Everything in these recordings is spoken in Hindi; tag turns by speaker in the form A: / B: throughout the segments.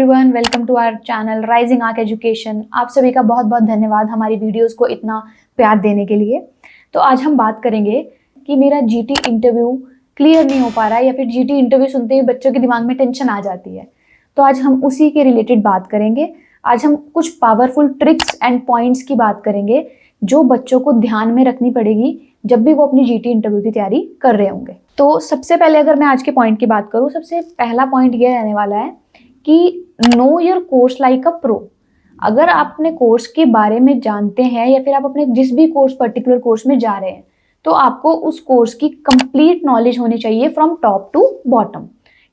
A: Everyone, welcome to our channel rising arc education. आप सभी का बहुत बहुत धन्यवाद हमारी वीडियोस को इतना प्यार देने के लिए। तो आज हम बात करेंगे कि मेरा जीटी इंटरव्यू क्लियर नहीं हो पा रहा है या फिर जीटी इंटरव्यू सुनते ही बच्चों के दिमाग में टेंशन आ जाती है। तो आज हम उसी के रिलेटेड बात करेंगे। आज हम कुछ पावरफुल ट्रिक्स एंड पॉइंट्स की बात करेंगे जो बच्चों को ध्यान में रखनी पड़ेगी जब भी वो अपनी जीटी इंटरव्यू की तैयारी कर रहे होंगे। तो सबसे पहले अगर मैं आज के पॉइंट की बात करूँ, सबसे पहला पॉइंट ये रहने वाला है कि know your course like a pro. अगर आप अपने कोर्स के बारे में जानते हैं या फिर आप अपने जिस भी पर्टिकुलर कोर्स में जा रहे हैं तो आपको उस कोर्स की कंप्लीट नॉलेज होनी चाहिए फ्रॉम टॉप टू बॉटम।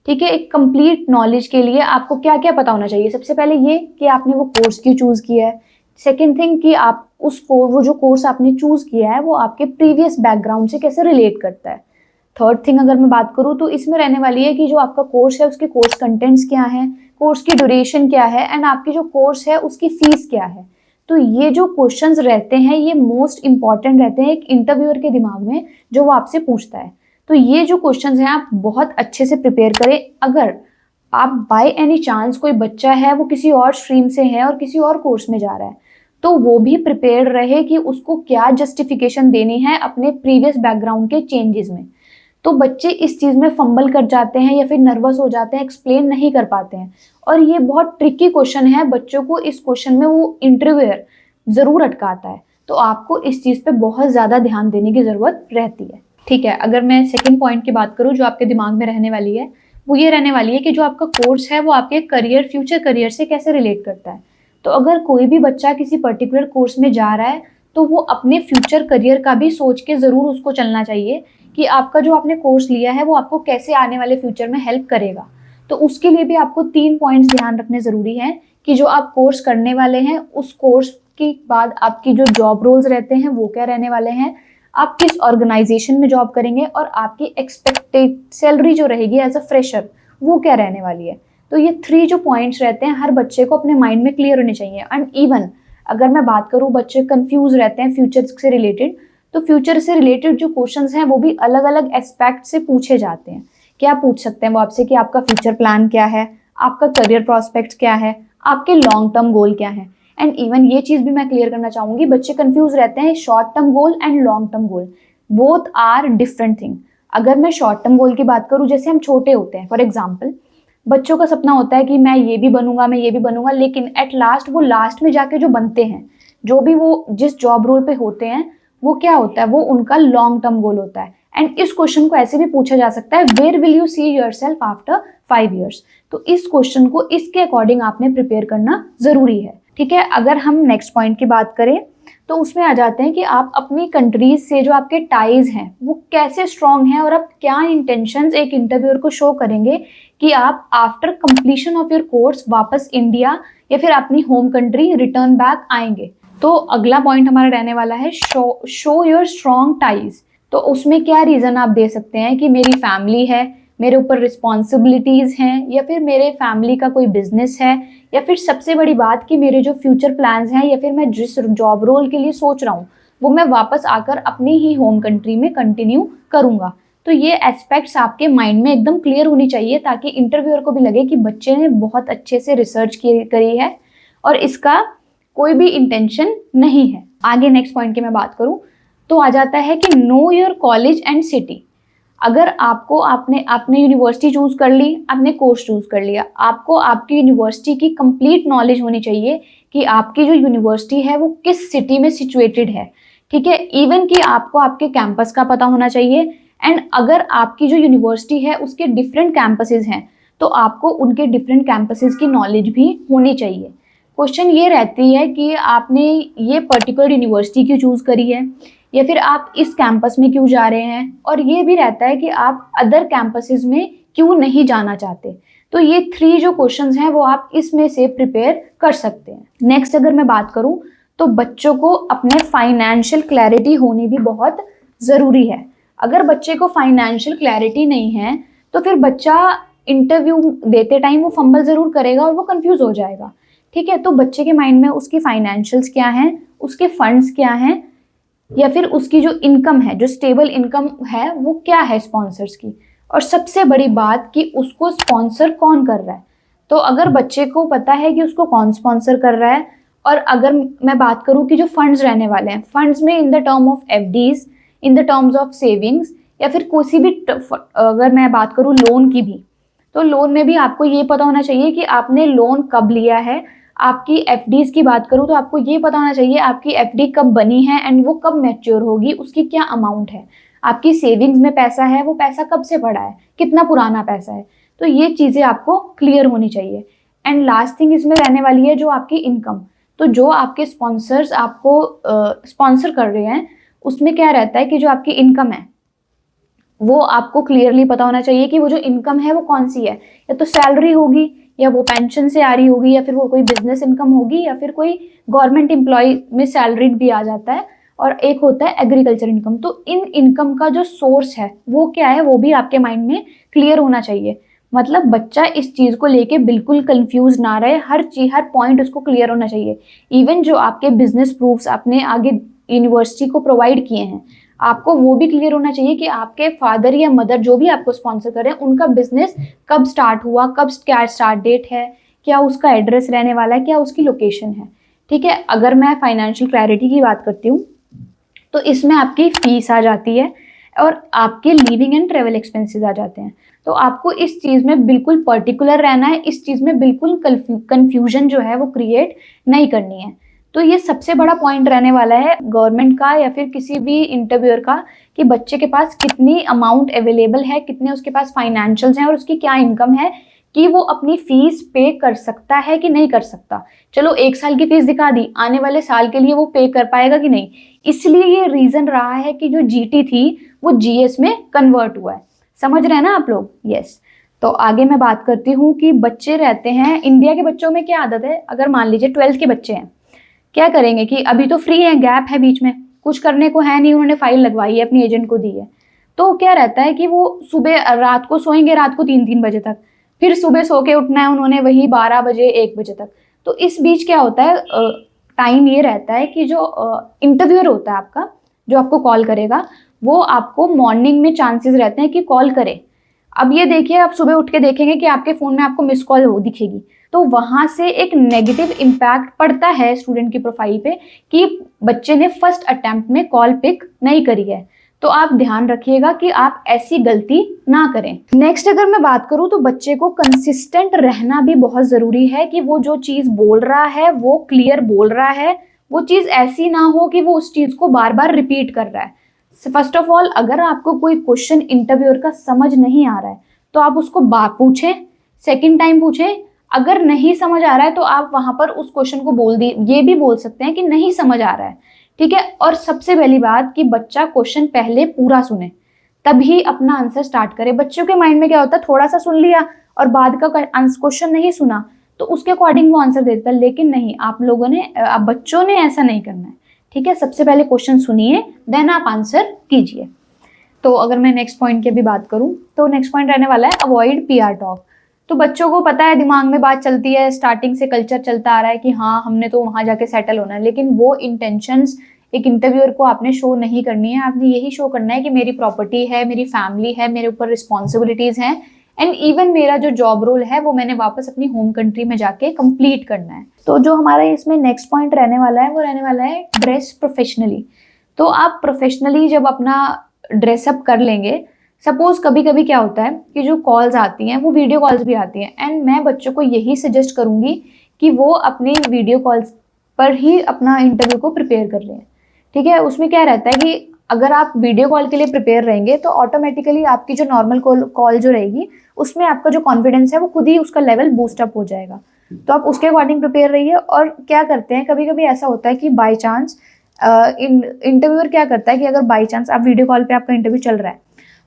A: ठीक है, एक कंप्लीट नॉलेज के लिए आपको क्या क्या पता होना चाहिए। सबसे पहले ये कि आपने वो कोर्स क्यों चूज किया है। सेकेंड थिंग कि आप वो जो कोर्स आपने चूज किया है वो आपके प्रीवियस बैकग्राउंड से कैसे रिलेट करता है। थर्ड थिंग अगर मैं बात करूँ तो इसमें रहने वाली है कि जो आपका कोर्स है उसके कोर्स कंटेंट्स क्या हैं, कोर्स की ड्यूरेशन क्या है एंड आपकी जो कोर्स है उसकी फीस क्या है। तो ये जो क्वेश्चंस रहते हैं ये मोस्ट इंपॉर्टेंट रहते हैं एक इंटरव्यूअर के दिमाग में जो वो आपसे पूछता है। तो ये जो क्वेश्चंस हैं आप बहुत अच्छे से प्रिपेयर करें। अगर आप बाय एनी चांस कोई बच्चा है वो किसी और स्ट्रीम से है और किसी और कोर्स में जा रहा है तो वो भी प्रिपेयर रहे कि उसको क्या जस्टिफिकेशन देनी है अपने प्रीवियस बैकग्राउंड के चेंजेस में। तो बच्चे इस चीज़ में फंबल कर जाते हैं या फिर नर्वस हो जाते हैं, एक्सप्लेन नहीं कर पाते हैं और ये बहुत ट्रिकी क्वेश्चन है। बच्चों को इस क्वेश्चन में वो इंटरव्यूअर ज़रूर अटकाता है, तो आपको इस चीज़ पे बहुत ज़्यादा ध्यान देने की ज़रूरत रहती है। ठीक है, अगर मैं सेकेंड पॉइंट की बात करूँ जो आपके दिमाग में रहने वाली है वो ये रहने वाली है कि जो आपका कोर्स है वो आपके फ्यूचर करियर से कैसे रिलेट करता है। तो अगर कोई भी बच्चा किसी पर्टिकुलर कोर्स में जा रहा है तो वो अपने फ्यूचर करियर का भी सोच के ज़रूर उसको चलना चाहिए कि आपका जो आपने कोर्स लिया है वो आपको कैसे आने वाले फ्यूचर में हेल्प करेगा। तो उसके लिए भी आपको 3 पॉइंट्स ध्यान रखने ज़रूरी हैं कि जो आप कोर्स करने वाले हैं उस कोर्स के बाद आपकी जो जॉब रोल्स रहते हैं वो क्या रहने वाले हैं, आप किस ऑर्गेनाइजेशन में जॉब करेंगे और आपकी एक्सपेक्टेड सैलरी जो रहेगी एज अ फ्रेशर वो क्या रहने वाली है। तो ये 3 जो पॉइंट्स रहते हैं हर बच्चे को अपने माइंड में क्लियर होने चाहिए। एंड इवन अगर मैं बात करूँ बच्चे कंफ्यूज रहते हैं फ्यूचर से रिलेटेड, तो फ्यूचर से रिलेटेड जो क्वेश्चंस हैं वो भी अलग अलग एस्पेक्ट से पूछे जाते हैं। क्या पूछ सकते हैं वो आपसे कि आपका फ्यूचर प्लान क्या है, आपका करियर प्रोस्पेक्ट क्या है, आपके लॉन्ग टर्म गोल क्या है। एंड इवन ये चीज़ भी मैं क्लियर करना चाहूँगी, बच्चे कंफ्यूज रहते हैं short term goal and long term goal, both are different thing. अगर मैं शॉर्ट टर्म गोल की बात करूँ, जैसे हम छोटे होते हैं, फॉर एग्जाम्पल बच्चों का सपना होता है कि मैं ये भी बनूंगा, मैं ये भी बनूंगा, लेकिन एट लास्ट वो लास्ट में जाके जो बनते हैं, जो भी वो जिस जॉब रोल पे होते हैं वो क्या होता है, वो उनका लॉन्ग टर्म गोल होता है। एंड इस क्वेश्चन को ऐसे भी पूछा जा सकता है, where will you see yourself after 5 years। तो इस क्वेश्चन को इसके अकॉर्डिंग आपने प्रिपेयर करना जरूरी है। ठीक है, अगर हम नेक्स्ट पॉइंट की बात करें तो उसमें आ जाते हैं कि आप अपनी कंट्रीज से जो आपके टाइज हैं वो कैसे स्ट्रांग हैं और आप क्या इंटेंशंस एक इंटरव्यूअर को शो करेंगे कि आप after completion of your course वापस इंडिया या फिर अपनी होम कंट्री रिटर्न बैक आएंगे। तो अगला पॉइंट हमारा रहने वाला है शो योर स्ट्रॉन्ग टाइज। तो उसमें क्या रीज़न आप दे सकते हैं कि मेरी फैमिली है, मेरे ऊपर रिस्पॉन्सिबिलिटीज़ हैं, या फिर मेरे फैमिली का कोई बिजनेस है, या फिर सबसे बड़ी बात कि मेरे जो फ्यूचर प्लान्स हैं या फिर मैं जिस जॉब रोल के लिए सोच रहा हूँ वो मैं वापस आकर अपनी ही होम कंट्री में कंटिन्यू करूँगा। तो ये एस्पेक्ट्स आपके माइंड में एकदम क्लियर होनी चाहिए ताकि इंटरव्यूअर को भी लगे कि बच्चे ने बहुत अच्छे से रिसर्च करी है और इसका कोई भी इंटेंशन नहीं है। आगे नेक्स्ट पॉइंट की मैं बात करूँ तो आ जाता है कि know your college and city. अगर आपने यूनिवर्सिटी चूज कर ली, आपने कोर्स चूज कर लिया, आपको आपकी यूनिवर्सिटी की कंप्लीट नॉलेज होनी चाहिए कि आपकी जो यूनिवर्सिटी है वो किस सिटी में सिचुएटेड है। ठीक है, इवन कि आपको आपके कैंपस का पता होना चाहिए। एंड अगर आपकी जो यूनिवर्सिटी है उसके डिफरेंट कैंपसेस हैं तो आपको उनके डिफरेंट कैंपसेस की नॉलेज भी होनी चाहिए। क्वेश्चन ये रहती है कि आपने ये पर्टिकुलर यूनिवर्सिटी क्यों चूज करी है या फिर आप इस कैंपस में क्यों जा रहे हैं, और ये भी रहता है कि आप अदर कैंपसेस में क्यों नहीं जाना चाहते। तो ये 3 जो क्वेश्चंस हैं वो आप इसमें से प्रिपेयर कर सकते हैं। नेक्स्ट अगर मैं बात करूं तो बच्चों को अपने फाइनेंशियल क्लैरिटी होनी भी बहुत ज़रूरी है। अगर बच्चे को फाइनेंशियल क्लैरिटी नहीं है तो फिर बच्चा इंटरव्यू देते टाइम वो फंबल ज़रूर करेगा और वो कंफ्यूज हो जाएगा। ठीक है, तो बच्चे के माइंड में उसकी फाइनेंशियल्स क्या हैं, उसके फंड्स क्या हैं, या फिर उसकी जो इनकम है, जो स्टेबल इनकम है वो क्या है स्पॉन्सर्स की, और सबसे बड़ी बात कि उसको स्पॉन्सर कौन कर रहा है। तो अगर बच्चे को पता है कि उसको कौन स्पॉन्सर कर रहा है, और अगर मैं बात करूं कि जो फंड्स रहने वाले हैं, फंड्स में in the term of FDs, in the terms of savings, या फिर किसी भी अगर मैं बात करूं लोन की भी, तो लोन में भी आपको ये पता होना चाहिए कि आपने लोन कब लिया है। आपकी एफडीज की बात करूं तो आपको ये पता होना चाहिए आपकी एफडी कब बनी है एंड वो कब मैच्योर होगी, उसकी क्या अमाउंट है। आपकी सेविंग्स में पैसा है, वो पैसा कब से पड़ा है, कितना पुराना पैसा है। तो ये चीज़ें आपको क्लियर होनी चाहिए। एंड लास्ट थिंग इसमें रहने वाली है जो आपकी इनकम। तो जो आपके स्पॉन्सर्स आपको स्पॉन्सर कर रहे हैं, उसमें क्या रहता है कि जो आपकी इनकम है वो आपको क्लियरली पता होना चाहिए कि वो जो इनकम है वो कौन सी है। या तो सैलरी होगी, या वो पेंशन से आ रही होगी, या फिर वो कोई बिजनेस इनकम होगी, या फिर कोई गवर्नमेंट एम्प्लॉय में सैलरीड भी आ जाता है, और एक होता है एग्रीकल्चर इनकम। तो इन इनकम का जो सोर्स है वो क्या है, वो भी आपके माइंड में क्लियर होना चाहिए। मतलब बच्चा इस चीज़ को लेके बिल्कुल कंफ्यूज ना रहे, हर चीज हर पॉइंट उसको क्लियर होना चाहिए। इवन जो आपके बिजनेस प्रूफ्स आपने आगे यूनिवर्सिटी को प्रोवाइड किए हैं, आपको वो भी क्लियर होना चाहिए कि आपके फादर या मदर जो भी आपको स्पॉन्सर कर रहे हैं, उनका बिजनेस कब स्टार्ट हुआ, कब क्या स्टार्ट डेट है, क्या उसका एड्रेस रहने वाला है, क्या उसकी लोकेशन है। ठीक है। अगर मैं फाइनेंशियल क्लैरिटी की बात करती हूँ तो इसमें आपकी फीस आ जाती है और आपके लिविंग एंड ट्रेवल एक्सपेंसेस आ जाते हैं। तो आपको इस चीज़ में बिल्कुल पर्टिकुलर रहना है, इस चीज़ में बिल्कुल कंफ्यूजन जो है वो क्रिएट नहीं करनी है। तो ये सबसे बड़ा पॉइंट रहने वाला है गवर्नमेंट का या फिर किसी भी इंटरव्यूअर का, कि बच्चे के पास कितनी अमाउंट अवेलेबल है, कितने उसके पास फाइनेंशियल्स हैं और उसकी क्या इनकम है, कि वो अपनी फीस पे कर सकता है कि नहीं कर सकता। चलो 1 साल की फीस दिखा दी, आने वाले साल के लिए वो पे कर पाएगा कि नहीं। इसलिए ये रीजन रहा है कि जो जीटी थी वो जीएस में कन्वर्ट हुआ है। समझ रहे हैं ना आप लोग? यस। तो आगे मैं बात करती हूँ कि बच्चे रहते हैं, इंडिया के बच्चों में क्या आदत है, अगर मान लीजिए 12th के बच्चे हैं, क्या करेंगे कि अभी तो फ्री है, गैप है बीच में, कुछ करने को है नहीं, उन्होंने फाइल लगवाई है, अपनी एजेंट को दी है। तो क्या रहता है कि वो सुबह रात को सोएंगे, रात को 3-3 बजे तक, फिर सुबह सो के उठना है उन्होंने वही 12 बजे 1 बजे तक। तो इस बीच क्या होता है, टाइम ये रहता है कि जो इंटरव्यूअर होता है आपका, जो आपको कॉल करेगा, वो आपको मॉर्निंग में चांसेस रहते हैं कि कॉल करे। अब ये देखिए, आप सुबह उठ के देखेंगे कि आपके फ़ोन में आपको मिस कॉल दिखेगी, तो वहाँ से एक नेगेटिव इम्पैक्ट पड़ता है स्टूडेंट की प्रोफाइल पे कि बच्चे ने फर्स्ट अटेम्प्ट में कॉल पिक नहीं करी है। तो आप ध्यान रखिएगा कि आप ऐसी गलती ना करें। नेक्स्ट अगर मैं बात करूं तो बच्चे को कंसिस्टेंट रहना भी बहुत ज़रूरी है, कि वो जो चीज़ बोल रहा है वो क्लियर बोल रहा है, वो चीज़ ऐसी ना हो कि वो उस चीज़ को बार बार रिपीट कर रहा है। फर्स्ट ऑफ ऑल, अगर आपको कोई क्वेश्चन इंटरव्यूअर का समझ नहीं आ रहा है तो आप उसको पूछें, सेकेंड टाइम पूछें। अगर नहीं समझ आ रहा है तो आप वहां पर उस क्वेश्चन को ये भी बोल सकते हैं कि नहीं समझ आ रहा है। ठीक है। और सबसे पहली बात कि बच्चा क्वेश्चन पहले पूरा सुने, तभी अपना आंसर स्टार्ट करे। बच्चों के माइंड में क्या होता है, थोड़ा सा सुन लिया और बाद का क्वेश्चन नहीं सुना तो उसके अकॉर्डिंग वो आंसर देता है। लेकिन नहीं, आप बच्चों ने ऐसा नहीं करना है। ठीक है। सबसे पहले क्वेश्चन सुनिए, देन आप आंसर कीजिए। तो अगर मैं नेक्स्ट पॉइंट की भी बात करूं तो नेक्स्ट पॉइंट रहने वाला है अवॉइड पीआर टॉक। तो बच्चों को पता है, दिमाग में बात चलती है, स्टार्टिंग से कल्चर चलता आ रहा है कि हाँ हमने तो वहां जाके सेटल होना है, लेकिन वो इंटेंशंस एक इंटरव्यूअर को आपने शो नहीं करनी है। आपने यही शो करना है कि मेरी प्रॉपर्टी है, मेरी फैमिली है, मेरे ऊपर रिस्पॉन्सिबिलिटीज हैं, एंड इवन मेरा जो जॉब रोल है वो मैंने वापस अपनी होम कंट्री में जाके कंप्लीट करना है। तो जो हमारा इसमें नेक्स्ट पॉइंट रहने वाला है वो रहने वाला है ड्रेस प्रोफेशनली। तो आप प्रोफेशनली जब अपना ड्रेसअप कर लेंगे, सपोज कभी कभी क्या होता है कि जो कॉल्स आती हैं वो वीडियो कॉल्स भी आती हैं, एंड मैं बच्चों को यही सजेस्ट करूंगी कि वो अपने वीडियो कॉल्स पर ही अपना इंटरव्यू को प्रिपेयर कर लें। ठीक है। उसमें क्या रहता है कि अगर आप वीडियो कॉल के लिए प्रिपेयर रहेंगे तो ऑटोमेटिकली आपकी जो नॉर्मल कॉल जो रहेगी उसमें आपका जो कॉन्फिडेंस है वो खुद ही उसका लेवल बूस्ट अप हो जाएगा। तो आप उसके अकॉर्डिंग प्रिपेयर रहिए। और क्या करते हैं, कभी कभी ऐसा होता है कि बाई चांस इंटरव्यूअर क्या करता है कि अगर बाई चांस आप वीडियो कॉल पे आपका इंटरव्यू चल रहा है,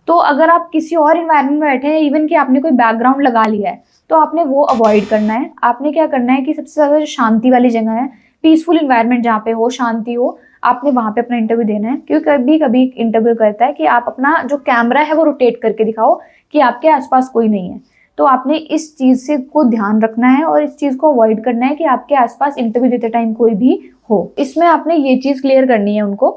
A: तो अगर आप किसी और इन्वायरमेंट में बैठे हैं, इवन कि आपने कोई बैकग्राउंड लगा लिया है, तो आपने वो अवॉइड करना है। आपने क्या करना है कि सबसे ज़्यादा जो शांति वाली जगह है, पीसफुल इन्वायरमेंट जहाँ पे हो, शांति हो, आपने वहाँ पे अपना इंटरव्यू देना है। क्योंकि कभी कभी इंटरव्यू करता है कि आप अपना जो कैमरा है वो रोटेट करके दिखाओ कि आपके आसपास कोई नहीं है। तो आपने इस चीज़ से को ध्यान रखना है और इस चीज़ को अवॉइड करना है कि आपके आसपास इंटरव्यू देते टाइम कोई भी हो। इसमें आपने ये चीज़ क्लियर करनी है उनको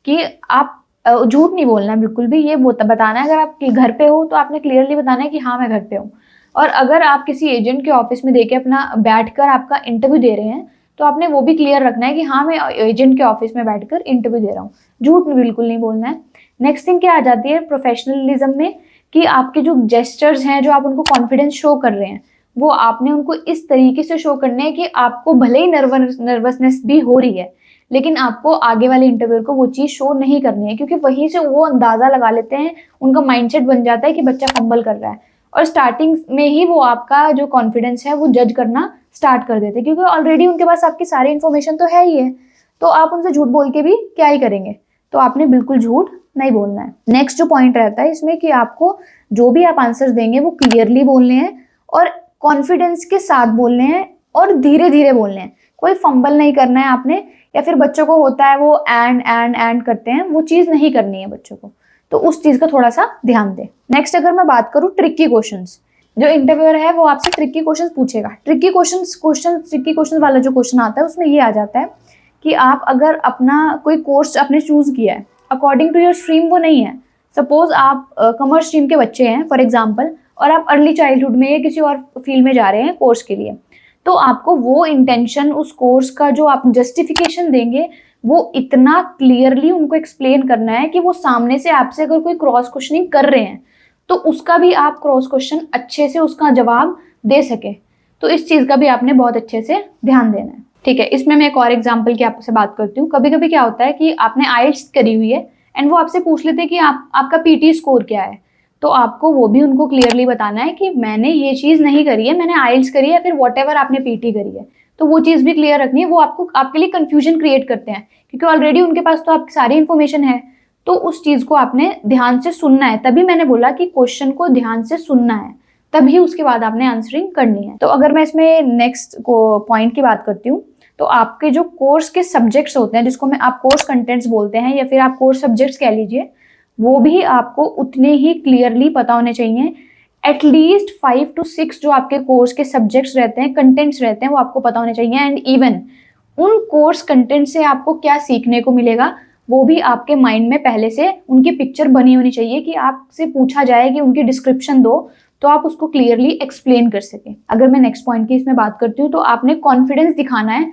A: कि आप झूठ नहीं बोलना बिल्कुल भी। ये बताना है, अगर आप घर पे हो तो आपने क्लियरली बताना है कि हाँ मैं घर पे हूँ। और अगर आप किसी एजेंट के ऑफिस में देके अपना बैठकर आपका इंटरव्यू दे रहे हैं तो आपने वो भी क्लियर रखना है कि हाँ मैं एजेंट के ऑफिस में बैठकर इंटरव्यू दे रहा हूँ, झूठ बिल्कुल नहीं बोलना है। नेक्स्ट थिंग क्या आ जाती है प्रोफेशनलिज्म में, कि आपके जो जेस्चर्स हैं, जो आप उनको कॉन्फिडेंस शो कर रहे हैं, वो आपने उनको इस तरीके से शो करने हैं कि आपको भले ही नर्वसनेस भी हो रही है, लेकिन आपको आगे वाले इंटरव्यूअर को वो चीज़ शो नहीं करनी है, क्योंकि वहीं से वो अंदाज़ा लगा लेते हैं, उनका माइंडसेट बन जाता है कि बच्चा फंबल कर रहा है, और स्टार्टिंग में ही वो आपका जो कॉन्फिडेंस है वो जज करना स्टार्ट कर देते हैं, क्योंकि ऑलरेडी उनके पास आपकी सारी इन्फॉर्मेशन तो है ही है, तो आप उनसे झूठ बोल के भी क्या ही करेंगे। तो आपने बिल्कुल झूठ नहीं बोलना है। नेक्स्ट जो पॉइंट रहता है इसमें कि आपको जो भी आप आंसर्स देंगे वो क्लियरली बोलने हैं और कॉन्फिडेंस के साथ बोलने हैं और धीरे धीरे बोलने हैं, कोई फंबल नहीं करना है आपने, या फिर बच्चों को होता है वो एंड करते हैं, वो चीज़ नहीं करनी है बच्चों को, तो उस चीज़ का थोड़ा सा ध्यान दें। नेक्स्ट अगर मैं बात करूँ ट्रिकी क्वेश्चंस, जो इंटरव्यूअर है वो आपसे ट्रिकी क्वेश्चंस पूछेगा। ट्रिकी क्वेश्चन वाला जो क्वेश्चन आता है उसमें ये आ जाता है कि आप अगर अपना कोई कोर्स आपने चूज़ किया है, अकॉर्डिंग टू योर स्ट्रीम वो नहीं है, सपोज आप कॉमर्स स्ट्रीम के बच्चे हैं फॉर एग्जांपल, और आप अर्ली चाइल्डहुड में या किसी और फील्ड में जा रहे हैं कोर्स के लिए, तो आपको वो इंटेंशन उस कोर्स का जो आप जस्टिफिकेशन देंगे वो इतना क्लियरली उनको एक्सप्लेन करना है कि वो सामने से आपसे अगर कोई क्रॉस क्वेश्चनिंग कर रहे हैं तो उसका भी आप क्रॉस क्वेश्चन अच्छे से उसका जवाब दे सके। तो इस चीज़ का भी आपने बहुत अच्छे से ध्यान देना है, ठीक है। इसमें मैं एक और एग्जांपल की आपसे बात करती हूँ। कभी कभी क्या होता है कि आपने आइल्स करी हुई है एंड वो आपसे पूछ लेते हैं कि आपका पीटी स्कोर क्या है, तो आपको वो भी उनको क्लियरली बताना है कि मैंने ये चीज़ नहीं करी है, मैंने आइल्स करी है, फिर वॉटएवर आपने पीटी करी है, तो वो चीज़ भी क्लियर रखनी है। वो आपके लिए कन्फ्यूजन क्रिएट करते हैं क्योंकि ऑलरेडी उनके पास तो आपकी सारी इन्फॉर्मेशन है, तो उस चीज़ को आपने ध्यान से सुनना है। तभी मैंने बोला कि क्वेश्चन को ध्यान से सुनना है, तभी उसके बाद आपने आंसरिंग करनी है। तो अगर मैं इसमें नेक्स्ट को पॉइंट की बात करती हूँ, तो आपके जो कोर्स के सब्जेक्ट्स होते हैं, जिसको आप कोर्स कंटेंट्स बोलते हैं या फिर आप कोर्स सब्जेक्ट्स कह लीजिए, वो भी आपको उतने ही क्लियरली पता होने चाहिए। एटलीस्ट 5 to 6 जो आपके कोर्स के सब्जेक्ट्स रहते हैं, कंटेंट्स रहते हैं, वो आपको पता होने चाहिए। एंड इवन उन कोर्स कंटेंट से आपको क्या सीखने को मिलेगा वो भी आपके माइंड में पहले से उनकी पिक्चर बनी होनी चाहिए, कि आपसे पूछा जाए कि उनकी डिस्क्रिप्शन दो तो आप उसको क्लियरली एक्सप्लेन कर सकें। अगर मैं नेक्स्ट पॉइंट की इसमें बात करती हूँ, तो आपने कॉन्फिडेंस दिखाना है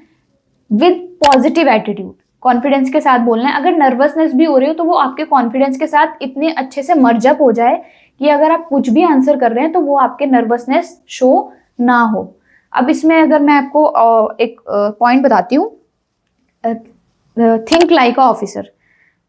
A: विद पॉजिटिव एटीट्यूड, कॉन्फिडेंस के साथ बोलना है। अगर नर्वसनेस भी हो रही हो तो वो आपके कॉन्फिडेंस के साथ इतने अच्छे से मर्ज अप हो जाए कि अगर आप कुछ भी आंसर कर रहे हैं तो वो आपके नर्वसनेस शो ना हो। अब इसमें अगर मैं आपको एक पॉइंट बताती हूँ, थिंक लाइक अ ऑफिसर।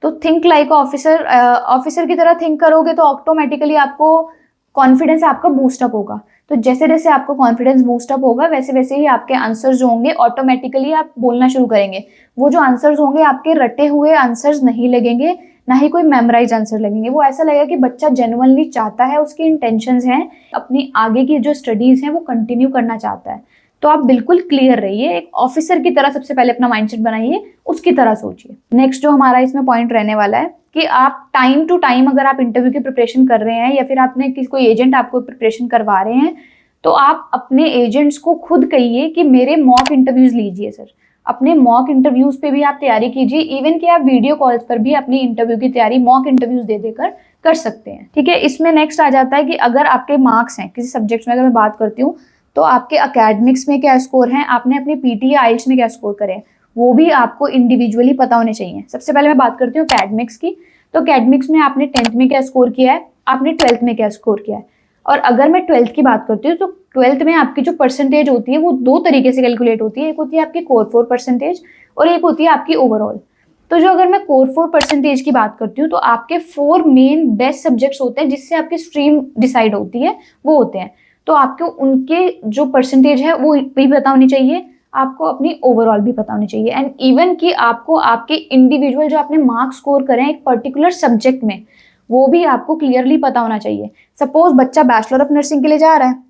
A: तो think like a officer, officer की तरह थिंक करोगे तो ऑटोमेटिकली आपको कॉन्फिडेंस आपका बूस्टअप होगा। तो जैसे जैसे आपको कॉन्फिडेंस बूस्टअप होगा वैसे वैसे ही आपके आंसर्स जो होंगे ऑटोमेटिकली आप बोलना शुरू करेंगे। वो जो आंसर्स होंगे आपके रटे हुए आंसर्स नहीं लगेंगे, ना ही कोई मेमोराइज आंसर लगेंगे। वो ऐसा लगेगा कि बच्चा जेन्युइनली चाहता है, उसकी इंटेंशंस हैं, अपनी आगे की जो स्टडीज हैं वो कंटिन्यू करना चाहता है। तो आप बिल्कुल क्लियर रहिए, एक ऑफिसर की तरह सबसे पहले अपना माइंडसेट बनाइए, उसकी तरह सोचिए। नेक्स्ट जो हमारा इसमें पॉइंट रहने वाला है कि आप टाइम टू टाइम अगर आप इंटरव्यू की प्रिपरेशन कर रहे हैं या फिर आपने कोई एजेंट आपको प्रिपरेशन करवा रहे हैं, तो आप अपने एजेंट्स को खुद कहिए कि मेरे मॉक इंटरव्यूज लीजिए सर। अपने मॉक इंटरव्यूज पे भी आप तैयारी कीजिए, इवन कि आप वीडियो कॉल्स पर भी अपनी इंटरव्यू की तैयारी मॉक इंटरव्यूज दे देकर कर सकते हैं, ठीक है। इसमें नेक्स्ट आ जाता है कि अगर आपके मार्क्स हैं किसी सब्जेक्ट्स में, अगर मैं बात करती हूँ तो आपके अकेडमिक्स में क्या स्कोर हैं, आपने अपने पीटी या आइल्स में क्या स्कोर करे, वो भी आपको इंडिविजुअली पता होने चाहिए। सबसे पहले मैं बात करती हूँ अकेडमिक्स की। तो अकेडमिक्स में आपने 10th में क्या स्कोर किया है, आपने 12th में क्या स्कोर किया है। और अगर मैं 12th की बात करती हूँ तो 12th में आपकी जो परसेंटेज होती है वो दो तरीके से कैलकुलेट होती है। एक होती है आपकी कोर 4 परसेंटेज और एक होती है आपकी ओवरऑल। तो जो अगर मैं कोर 4 परसेंटेज की बात करती हूँ तो आपके 4 मेन बेस्ट सब्जेक्ट्स होते हैं जिससे आपकी स्ट्रीम डिसाइड होती है, वो होते हैं। तो आपको उनके जो परसेंटेज है वो भी पता होनी चाहिए, आपको अपनी ओवरऑल भी पता होनी चाहिए। एंड इवन कि आपको आपके इंडिविजुअल जो आपने मार्क्स स्कोर करें एक पर्टिकुलर सब्जेक्ट में, वो भी आपको क्लियरली पता होना चाहिए। सपोज बच्चा बैचलर ऑफ नर्सिंग के लिए जा रहा है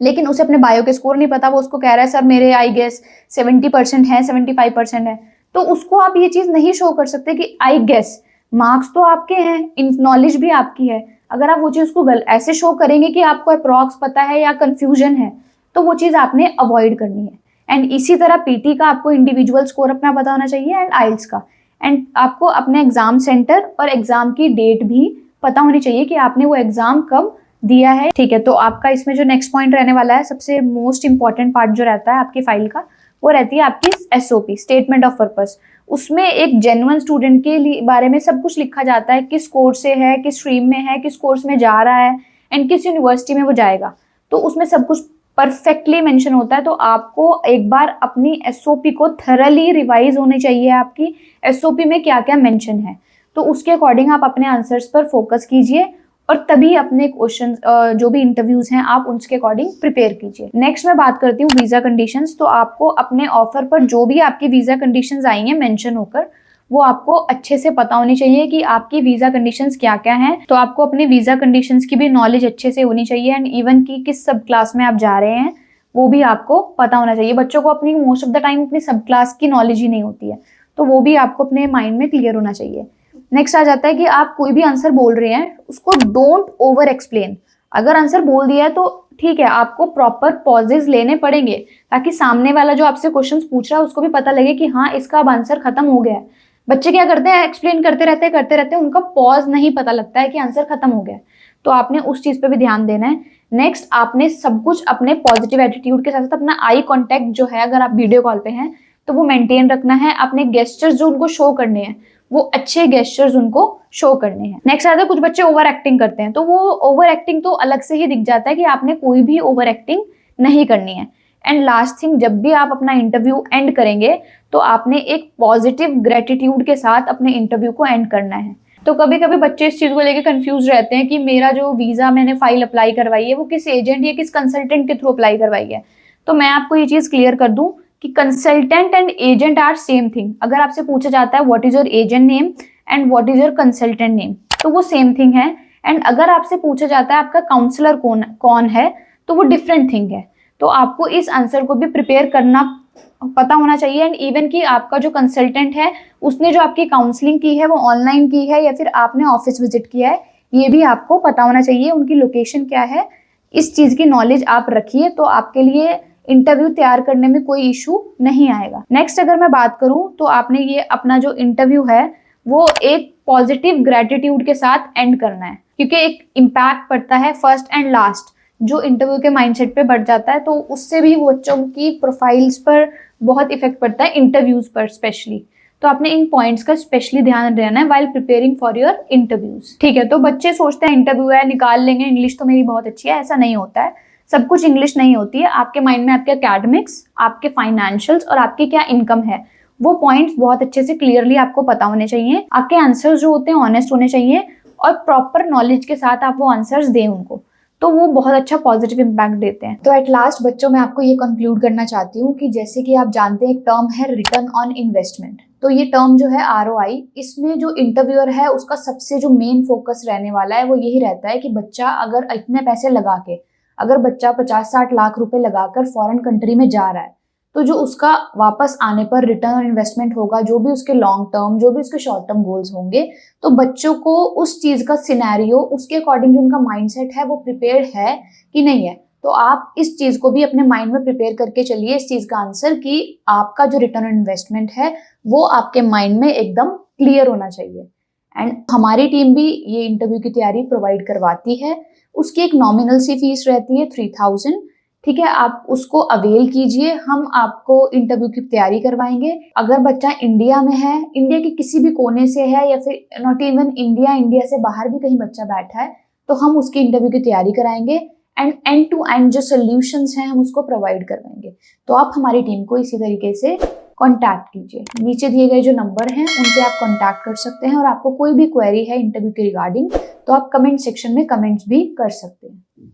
A: लेकिन उसे अपने बायो के स्कोर नहीं पता, वो उसको कह रहा है सर मेरे आई गेस 70% है, 75% है, तो उसको आप ये चीज़ नहीं शो कर सकते कि आई गेस। मार्क्स तो आपके हैं, नॉलेज भी आपकी है। अगर आप वो चीज़ को ऐसे शो करेंगे कि आपको अप्रॉक्स पता है या कन्फ्यूजन है, तो वो चीज़ आपने अवॉइड करनी है। एंड इसी तरह पीटी का आपको इंडिविजुअल स्कोर अपना पता होना चाहिए एंड आइल्स का। एंड आपको अपने एग्जाम सेंटर और एग्जाम की डेट भी पता होनी चाहिए कि आपने वो एग्जाम कब दिया है। ठीक है, तो आपका इसमें जो नेक्स्ट पॉइंट रहने वाला है, सबसे मोस्ट इंपॉर्टेंट पार्ट जो रहता है आपकी फाइल का, वो रहती है आपकी SOP, स्टेटमेंट ऑफ पर्पस। उसमें एक जेन्युइन स्टूडेंट के लिए बारे में सब कुछ लिखा जाता है, किस कोर्स से है, किस स्ट्रीम में है, किस कोर्स में जा रहा है एंड किस यूनिवर्सिटी में वो जाएगा। तो उसमें सब कुछ परफेक्टली मेंशन होता है। तो आपको एक बार अपनी SOP को थरली रिवाइज होनी चाहिए, आपकी SOP में क्या क्या मेंशन है, तो उसके अकॉर्डिंग आप अपने आंसर्स पर फोकस कीजिए और तभी अपने क्वेश्चन जो भी इंटरव्यूज हैं आप उसके अकॉर्डिंग प्रिपेयर कीजिए। नेक्स्ट मैं बात करती हूँ वीजा कंडीशंस। तो आपको अपने ऑफर पर जो भी आपकी वीजा कंडीशंस आई हैं मेंशन होकर, वो आपको अच्छे से पता होनी चाहिए कि आपकी वीजा कंडीशंस क्या क्या हैं। तो आपको अपनी वीजा कंडीशंस की भी नॉलेज अच्छे से होनी चाहिए एंड इवन की किस सब क्लास में आप जा रहे हैं वो भी आपको पता होना चाहिए। बच्चों को अपनी मोस्ट ऑफ द टाइम अपनी सब क्लास की नॉलेज ही नहीं होती है, तो वो भी आपको अपने माइंड में क्लियर होना चाहिए। नेक्स्ट आ जाता है कि आप कोई भी आंसर बोल रहे हैं उसको डोंट ओवर एक्सप्लेन। अगर आंसर बोल दिया है तो ठीक है, आपको प्रॉपर पॉजेज लेने पड़ेंगे ताकि सामने वाला जो आपसे क्वेश्चंस पूछ रहा है उसको भी पता लगे कि हाँ इसका अब आंसर खत्म हो गया है। बच्चे क्या करते हैं, एक्सप्लेन करते रहते हैं, उनका पॉज नहीं पता लगता है कि आंसर खत्म हो गया है। तो आपने उस चीज पे भी ध्यान देना है। नेक्स्ट, आपने सब कुछ अपने पॉजिटिव एटीट्यूड के साथ साथ अपना आई कॉन्टेक्ट जो है, अगर आप वीडियो कॉल पे हैं तो वो मेंटेन रखना है। अपने गेस्चर्स जो उनको शो करने हैं वो अच्छे गेस्चर्स उनको शो करने हैं। नेक्स्ट आता है कुछ बच्चे ओवर एक्टिंग करते हैं, तो वो ओवर एक्टिंग तो अलग से ही दिख जाता है कि आपने कोई भी ओवर एक्टिंग नहीं करनी है। एंड लास्ट थिंग, जब भी आप अपना इंटरव्यू एंड करेंगे तो आपने एक पॉजिटिव ग्रेटिट्यूड के साथ अपने इंटरव्यू को एंड करना है। तो कभी कभी बच्चे इस चीज को लेकर कंफ्यूज रहते हैं कि मेरा जो वीजा मैंने फाइल अप्लाई करवाई है वो किस एजेंट या किस कंसल्टेंट के थ्रू अप्लाई करवाई है। तो मैं आपको ये चीज क्लियर कर दूं कि consultant and agent are same thing. अगर आपसे पूछा जाता है what is your agent name and what is your consultant name, तो वो सेम थिंग है। एंड अगर आपसे पूछा जाता है आपका काउंसलर कौन है, तो वो डिफरेंट थिंग है। तो आपको इस आंसर को भी प्रिपेयर करना पता होना चाहिए। एंड इवन कि आपका जो कंसल्टेंट है उसने जो आपकी काउंसलिंग की है वो ऑनलाइन की है या फिर आपने ऑफिस विजिट किया है, ये भी आपको पता होना चाहिए। उनकी लोकेशन क्या है, इस चीज की नॉलेज आप रखिए तो आपके लिए इंटरव्यू तैयार करने में कोई इशू नहीं आएगा। नेक्स्ट अगर मैं बात करूं तो आपने ये अपना जो इंटरव्यू है वो एक पॉजिटिव ग्रेटिट्यूड के साथ एंड करना है, क्योंकि एक इम्पैक्ट पड़ता है फर्स्ट एंड लास्ट जो इंटरव्यू के माइंडसेट पे बढ़ जाता है, तो उससे भी बच्चों की प्रोफाइल्स पर बहुत इफेक्ट पड़ता है, इंटरव्यूज पर स्पेशली। तो आपने इन पॉइंट्स का स्पेशली ध्यान रहना है while preparing for your interviews. ठीक है, तो बच्चे सोचते हैं इंटरव्यू है निकाल लेंगे, इंग्लिश तो मेरी बहुत अच्छी है, ऐसा नहीं होता है। सब कुछ इंग्लिश नहीं होती है। आपके माइंड में आपके एकेडमिक्स, आपके फाइनेंशियल्स और आपकी क्या इनकम है, वो पॉइंट्स बहुत अच्छे से क्लियरली आपको पता होने चाहिए। आपके आंसर्स जो होते हैं ऑनेस्ट होने चाहिए और प्रॉपर नॉलेज के साथ आप वो आंसर्स दें उनको, तो वो बहुत अच्छा पॉजिटिव इम्पैक्ट देते हैं। तो एट लास्ट बच्चों मैं आपको ये कंक्लूड करना चाहती हूँ कि जैसे कि आप जानते हैं एक टर्म है रिटर्न ऑन इन्वेस्टमेंट। तो ये टर्म जो है ROI, इसमें जो इंटरव्यूअर है उसका सबसे जो मेन फोकस रहने वाला है वो यही रहता है कि बच्चा अगर इतने पैसे लगा के, अगर बच्चा 50-60 लाख रुपए लगाकर फॉरेन कंट्री में जा रहा है, तो जो उसका वापस आने पर रिटर्न ऑन इन्वेस्टमेंट होगा, जो भी उसके लॉन्ग टर्म, जो भी उसके शॉर्ट टर्म गोल्स होंगे, तो बच्चों को उस चीज का सिनेरियो, उसके अकॉर्डिंग जो उनका माइंडसेट है वो प्रिपेयर्ड है कि नहीं है। तो आप इस चीज को भी अपने माइंड में प्रिपेयर करके चलिए, इस चीज का आंसर कि आपका जो रिटर्न ऑन इन्वेस्टमेंट है वो आपके माइंड में एकदम क्लियर होना चाहिए। एंड हमारी टीम भी ये इंटरव्यू की तैयारी प्रोवाइड करवाती है। उसकी एक नॉमिनल सी फीस रहती है 3000। ठीक है, आप उसको अवेल कीजिए, हम आपको इंटरव्यू की तैयारी करवाएंगे। अगर बच्चा इंडिया में है, इंडिया के किसी भी कोने से है या फिर नॉट इवन इंडिया, इंडिया से बाहर भी कहीं बच्चा बैठा है, तो हम उसकी इंटरव्यू की तैयारी कराएंगे एंड एंड टू एंड जो सोल्यूशंस हैं हम उसको प्रोवाइड करवाएंगे। तो आप हमारी टीम को इसी तरीके से कॉन्टैक्ट कीजिए। नीचे दिए गए जो नंबर हैं उन पे आप कॉन्टैक्ट कर सकते हैं और आपको कोई भी क्वेरी है इंटरव्यू के रिगार्डिंग तो आप कमेंट सेक्शन में कमेंट्स भी कर सकते हैं।